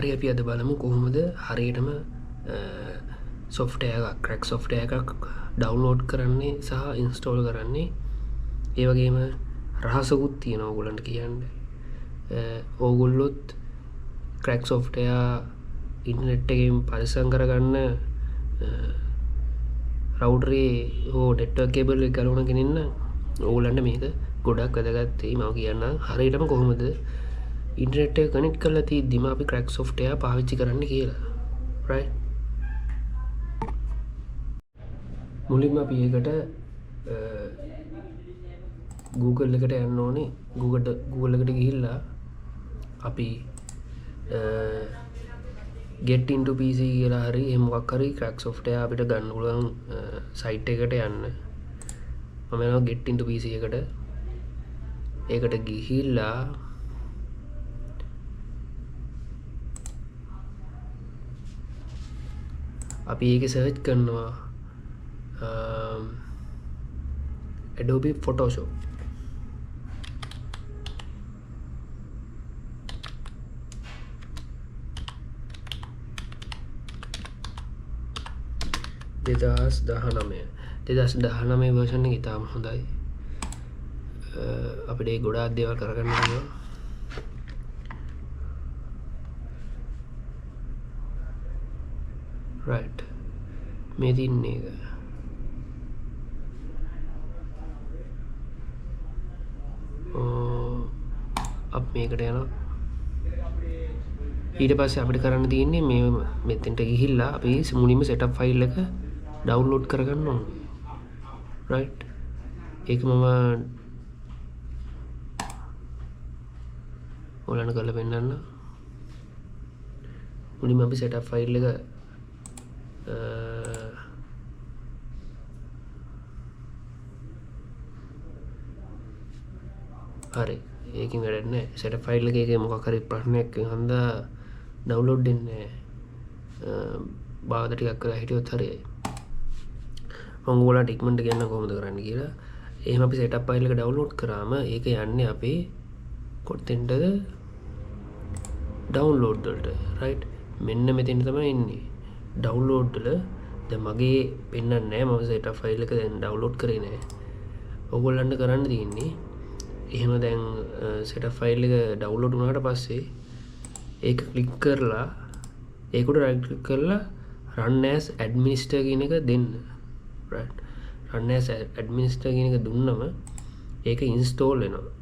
හරි අපි අද බලමු කොහොමද හරියටම සොෆ්ට්වෙයාර් එකක් ක්‍රැක් සොෆ්ට්වෙයාර් එකක් ඩවුන්ලෝඩ් කරන්නේ සහ ඉන්ස්ටෝල් කරන්නේ. ඒ වගේම රහසකුත් තියෙනවා ඕගොල්ලන්ට කියන්න. ඕගොල්ලොත් ක්‍රැක් සොෆ්ට්වෙයාර් ඉන්ටර්නෙට් එකෙන් පරිස්සම් කරගන්න රවුටරේ හෝ නෙට්වර්ක් කේබල් එක ගලවන කෙනෙක් නම් ඕගොල්ලන්ට මේක ගොඩක් වැදගත් වෙයි. මම කියන්න හරියටම කොහොමද ඉන්ටර්නෙට් එක කනෙක්ට් කරලා තියෙද්දිම අපි ක්‍රැක් සොෆ්ට්වෙයාර් පාවිච්චි කරන්න කියලා. right? මුලින්ම අපි ඒකට Google එකට යන්න ඕනේ. Google එකට ගිහිල්ලා අපි get into PC කියලා හරි එහෙම මොකක් හරි ක්‍රැක් සොෆ්ට්වෙයාර් අපිට ගන්න පුළුවන් සයිට් එකට යන්න. මම යනවා get into PC එකට. ඒකට ගිහිල්ලා අපි ඒක සර්ච් කරනවා Adobe Photoshop. දෙදස් 19 version එක ඉතාම හොඳයි. අපිට ඒ ගොඩාක් දේවල් කරගන්න පුළුවන්. right මේ තින්නේ එක අප මේකට යනවා. ඊට පස්සේ අපිට කරන්න තියෙන්නේ මේ මෙතෙන්ට ගිහිල්ලා අපි මුලින්ම setup file එක download කරගන්න ඕනේ. right ඒක මම ඔයාලට කරලා පෙන්නන්න. මුලින්ම අපි setup file එක හරි ඒකින් වැඩක් නැහැ. setup file එකේ මොකක් හරි ප්‍රශ්නයක් හන්දා download වෙන්නේ නැහැ. බාධා ටිකක් කරලා හිටියොත් හරියයි. මම ඔයාලට ඉක්මනට කියන්න කොහොමද කරන්න කියලා. එහෙනම් අපි setup file එක download කරාම ඒක යන්නේ අපේ කොතෙන්ද download වලට. right මෙන්න මෙතෙන් තමයි එන්නේ. download වල දැන් මගේ පෙන්නන්නේ නැහැ. මම setup file එක දැන් download කරේ නැහැ. ඔයගොල්ලන්ට කරන්න තියෙන්නේ එහෙම දැන් setup file එක download වුණාට පස්සේ ඒක ක්ලික් කරලා ඒකට right click කරලා run as administrator කියන එක දෙන්න. right run as administrator කියන එක දුන්නම ඒක install වෙනවා.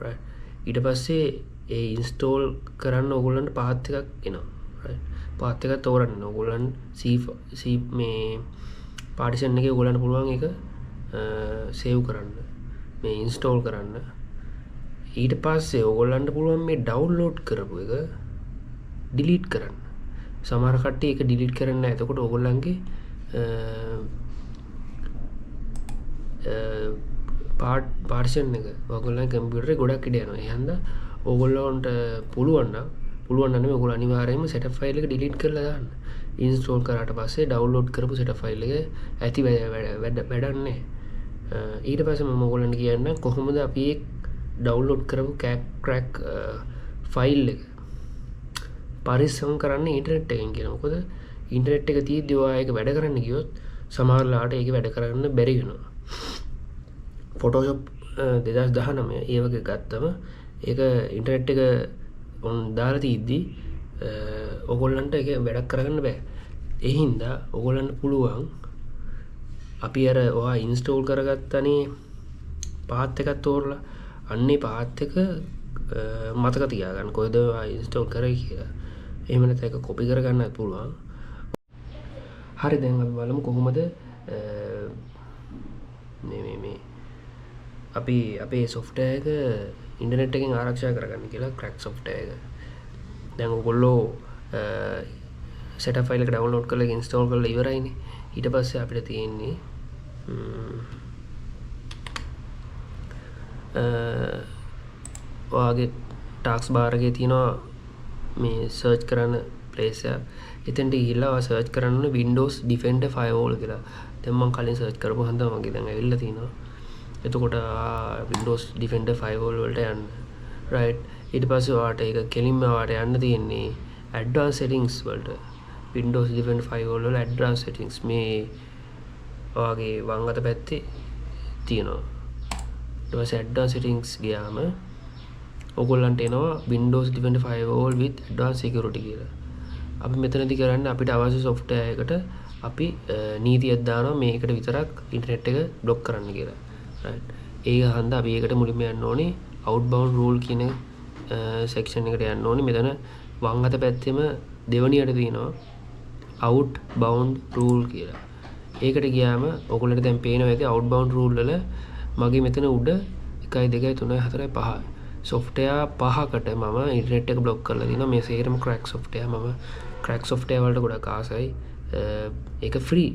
right ඊට පස්සේ ඒ install කරන්න ඕගොල්ලන්ට path එකක් එනවා. right path එක තෝරන්න ඕගොල්ලන් C මේ partition එකේ ඕගොල්ලන්ට පුළුවන් ඒක save කරන්න මේ install කරන්න. ඊට පස්සේ ඕගොල්ලන්ට පුළුවන් මේ download කරපු එක delete කරන්න. සමහර කට්ටිය ඒක delete කරන්නේ නැහැ. එතකොට ඕගොල්ලන්ගේ partition එක ඕගොල්ලන්ගේ කම්පියුටරේ ගොඩක් ඉඩ යනවා. ඒ හන්දා ඕගොල්ලන්ට පුළුවන් නම් නෙමෙයි ඕගොල්ලෝ අනිවාර්යයෙන්ම setup file එක delete කරලා දාන්න. install කරාට පස්සේ download කරපු setup file එක ඇති වැඩක් නැහැ. ඊට පස්සේ මම ඕගොල්ලන්ට කියන්නම් කොහොමද අපි download කරපු crack file එක පරිස්සම් කරන්න ඉන්ටර්නෙට් එකෙන් කියලා. මොකද ඉන්ටර්නෙට් එක තියෙද්දි ඔයා ඒක වැඩ කරන්න ගියොත් සමහර ලාට ඒක වැඩ කරන්න බැරි වෙනවා. Photoshop 2019 ඒ වගේ ගත්තම ඒක ඉන්ටර්නෙට් එක ඔන් දාලා තියෙද්දි ඔයගොල්ලන්ට ඒක වැඩක් කරගන්න බෑ. ඒ හින්දා ඔයගොල්ලන්ට පුළුවන් අපි අර ඔයා ඉන්ස්ටෝල් කරගත්තනේ පාත් එකක් තෝරලා අන්නේ පාත් එක මතක තියාගන්න කොහෙද ඉන්ස්ටෝල් කරේ කියලා. එහෙම නැත්නම් ඒක කොපි කරගන්නත් පුළුවන්. හරි දැන් අපි බලමු කොහොමද මේ අපි අපේ software එක ඉන්ටර්නෙට් එකෙන් ආරක්ෂා කරගන්න කියලා crack software එක. දැන් ඔයගොල්ලෝ setup file එක download කරලා install කරලා ඉවරයිනේ. ඊට පස්සේ අපිට තියෙන්නේ ඔයාගේ task bar එකේ තියෙනවා මේ search කරන place එක. එතෙන්ට ගිහිල්ලා ඔයා search කරන්න ඕනේ Windows Defender Firewall කියලා. දැන් මම කලින් search කරපු හන්දා මගේ දැන් ඇවිල්ලා තිනවා. එතකොට Windows Defender Firewall වලට යන්න. right ඊට පස්සේ ඔයාට ඒක කෙලින්ම ඔයාට යන්න තියෙන්නේ ඇඩ්වාන්ස් සෙටින්ග්ස් වලට Windows 11 වල ඇඩ්වාන්ස් සෙටින්ග්ස් මේ ඔයාගේ වම් අත පැත්තේ තියෙනවා. ඊට පස්සේ ඇඩ්වාන්ස් සෙටින්ග්ස් ගියාම ඔයගොල්ලන්ට එනවා Windows 11 firewall with advanced security කියලා. අපි මෙතනදී කරන්නේ අපිට අවශ්‍ය software එකට අපි නීතියක් දානවා මේකට විතරක් ඉන්ටර්නෙට් එක බ්ලොක් කරන්න කියලා. right. ඒක හන්ද අපි ඒකට මුලින්ම යන්න ඕනේ outbound rule කියන section එකට යන්න ඕනේ. මෙතන වම් අත පැත්තේම දෙවණියට තියෙනවා outbound rule කියලා. ඒකට ගියාම ඔයගොල්ලන්ට දැන් පේනවා ඇති outbound rule වල මගේ මෙතන උඩ 1 2 3 4 5 software 5කට මම ඉන්ටර්නෙට් එක බ්ලොක් කරලා දිනවා. මේ සේරම crack software. මම crack software වලට ගොඩක් ආසයි. ඒක free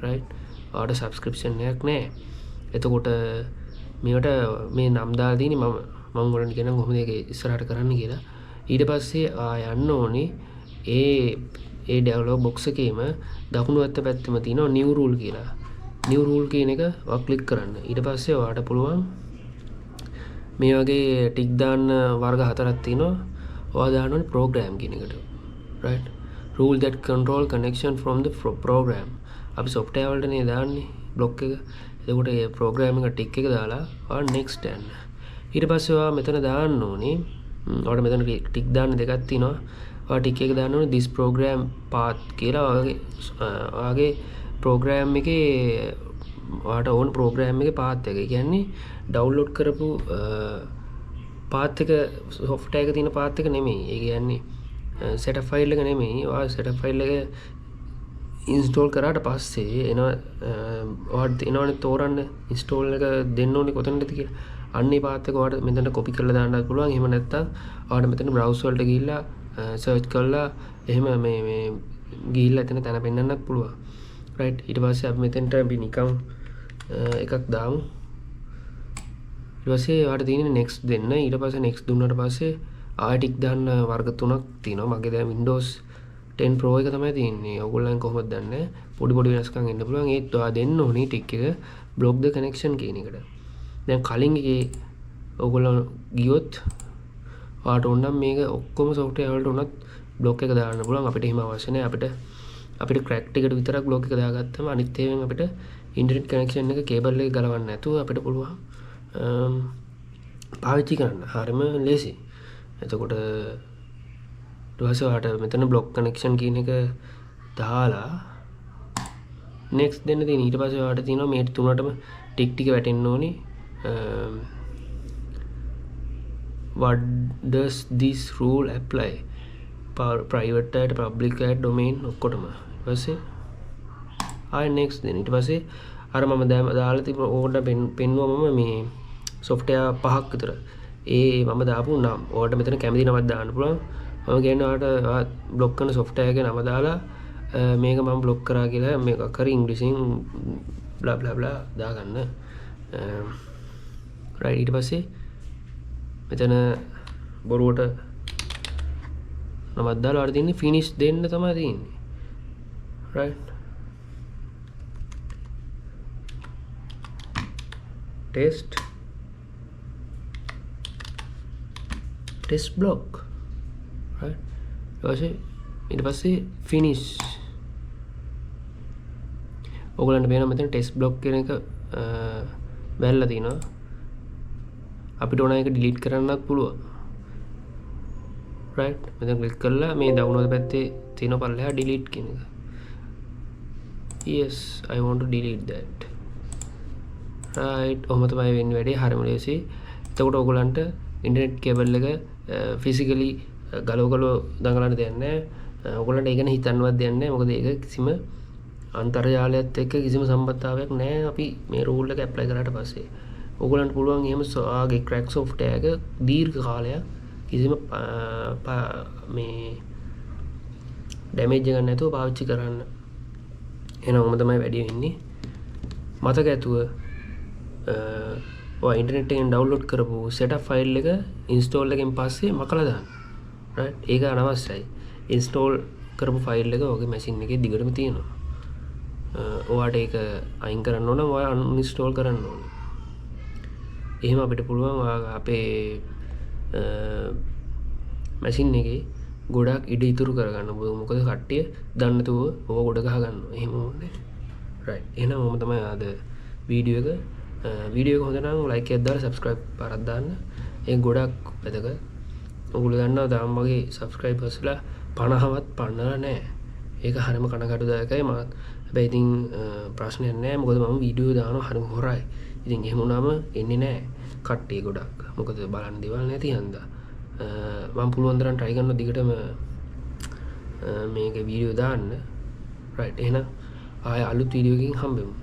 right. ඔයාලට subscription එකක් නැහැ. එතකොට මේකට මේ නම් දාලා තියෙන්නේ මම ඔයාලට කියනවා කොහොමද ඒක ඉස්සරහට කරන්න කියලා. ඊට පස්සේ යන්න ඕනේ ඒ dialog box එකේම දකුණු අත පැත්තෙම තියෙනවා new rule කියලා. new rule කියන එක ඔයා click කරන්න. ඊට පස්සේ ඔයාලට පුළුවන් මේ වගේ ටික් දාන්න වර්ග 4ක් තියෙනවා. ඔයා දාන්න ඕනේ program කියන එකට. right. rule that control connection from the program. අපි software වලට නේ දාන්නේ block එක. එතකොට මේ program එක ටික් එක දාලා ඔයා next යන්න. ඊට පස්සේ ඔයා මෙතන දාන්න ඕනේ ඔයාලට මෙතන ටික් දාන්න දෙකක් තියෙනවා. ඔයා ටික් එක දාන්න ඕනේ this program path කියලා. ඔයාගේ program එකේ ඔයාට ඕන program එකේ path එක. ඒ කියන්නේ download කරපු path එක software එක තියෙන path එක නෙමෙයි. ඒ කියන්නේ setup file එක නෙමෙයි. ඔයා setup file එක install කරාට පස්සේ එනවා ඔයාට එනවනේ තෝරන්න install එක දෙන්න ඕනේ කොතනද කියලා. අන්නේ path එක ඔයාට මෙතන copy කරලා දාන්නත් පුළුවන්. එහෙම නැත්නම් ඔයාට මෙතන browser වලට ගිහිල්ලා search කරලා එහෙම මේ ගිහිල්ලා එතන තැන පෙන්නන්නත් පුළුවන්. right. ඊට පස්සේ අපි මෙතනට අපි නිකන් එකක් දාමු. ඊට පස්සේ ඔයාට තියෙන්නේ next දෙන්න. ඊට පස්සේ next දුන්නාට පස්සේ ආයෙ ටික් දාන්න වර්ග 3ක් තියෙනවා. මගේ දැන් Windows 10 Pro එක තමයි තියෙන්නේ. ඔයගොල්ලන් කොහොමද දන්නේ? පොඩි වෙනස්කම් එන්න පුළුවන්. ඒත් ඔයා දෙන්න ඕනේ ටික් එක block the connection කියන එකට. දැන් කලින් එකේ ඔයගොල්ලෝ ගියොත් ඔයාට ඕන නම් මේක ඔක්කොම software වලට උනත් block එක දාන්න පුළුවන්. අපිට එහෙම අවශ්‍ය නැහැ. අපිට crack ටිකට විතරක් block එක දාගත්තම අනිත් ඒවායින් අපිට internet connection එක cable එක ගලවන්න නැතුව අපිට පුළුවන් පාවිච්චි කරන්න. හරිම ලේසි. එතකොට ඊට ඔයාට මෙතන block connection කියන එක දාලා next දෙන්න තියෙන. ඊට පස්සේ ඔයාට තියෙනවා මේ තුනටම ටික වැටෙන්න ඕනේ. what does this rule apply? private ad public ad domain ඔක්කොටම. ඊට පස්සේ ආයෙ next දෙන්න. ඊට පස්සේ අර මම දාලා තිබුණ ඕකට පෙන්නුවම මේ software 5ක් විතර ඒ මම දාපු නම් ඔයාලට මෙතන කැමති නමක් දාන්න පුළුවන්. මම කියන්නේ ඔයාලට බ්ලොක් කරන software එක නම දාලා මේක මම බ්ලොක් කරා කියලා මේක කරි ඉංග්‍රීසියෙන් bla bla bla දාගන්න. right. ඊට පස්සේ මෙතන බොරුවට නමක් දාලා ඔයාලට තියෙන්නේ finish දෙන්න තමයි තියෙන්නේ. right. test block. right. ඊට පස්සේ finish. ඔයගොල්ලන්ට පේනවා මෙතන test block කියන එක වැල්ලා තිනවා. අපිට ඕන එක delete කරන්නත් පුළුවන්. right. මෙතන click කරලා මේ දකුණු පැත්තේ තියෙන පල්ලෙහා delete කියන එක. yes I want to delete that. right. ඔහොම තමයි වෙන්නේ වැඩේ. හරිම ලේසි. එතකොට ඔයගොල්ලන්ට ඉන්ටර්නෙට් කේබල් එක ෆිසිකලි ගලව දඟලන්න දෙයක් නැහැ. ඔයගොල්ලන්ට ඒක ගැන හිතන්නවත් දෙයක් නැහැ. මොකද ඒක කිසිම අන්තර්ජාලයත් එක්ක කිසිම සම්බන්ධතාවයක් නැහැ. අපි මේ රූල් එක ඇප්ලයි කරාට පස්සේ ඔයගොල්ලන්ට පුළුවන් එහෙම ආගේ crack software එක දීර්ඝ කාලයක් කිසිම මේ ඩැමේජ් එකක් නැතුව පාවිච්චි කරන්න. එහෙනම් ඔහොම තමයි වැඩි වෙන්නේ. මතක ඇතුව ඔයා ඉන්ටර්නෙට් එකෙන් ඩවුන්ලෝඩ් කරපු setup file එක install එකෙන් පස්සේ මකලා දාන්න. right. ඒක අනවශ්‍යයි. install කරපු file එක ඔයගේ machine එකේ දිගටම තියෙනවා. ඔයාට ඒක අයින් කරන්න ඕන නම් ඔයා uninstall කරන්න ඕන. එහෙම අපිට පුළුවන් අපේ machine එකේ ගොඩක් ඉඩ ඉතුරු කරගන්න මොකද කට්ටිය දන්නතුව ඕ ගොඩ ගහගන්න එහෙමනේ රයි එන මොම තමයි අද වීඩියෝ එක වීඩියෝ හොඳනම් ලයික් එකක් දාලා සබ්ස්ක්‍රයිබ් පාරක් දාන්න ඒ ගොඩක් වැදගත් ඔයගොල්ලෝ දන්නවා තාම මගේ සබ්ස්ක්‍රයිබර්ස්ලා 50වත් පන්නලා නැහැ ඒක හරිම කනගාටුදායකයි මත් හැබැයි ඉතින් ප්‍රශ්නයක් නැහැ මොකද මම වීඩියෝ දානවා හරිම හොරයි ඉතින් එහෙම වුණාම එන්නේ නැහැ කට්ටිය ගොඩක් මොකද බලන්න දේවල් නැති හන්දා මම පුළුවන් තරම් try කරනවා දිගටම මේක වීඩියෝ දාන්න right එහෙනම් ආය අලුත් වීඩියෝ එකකින් හම්බෙමු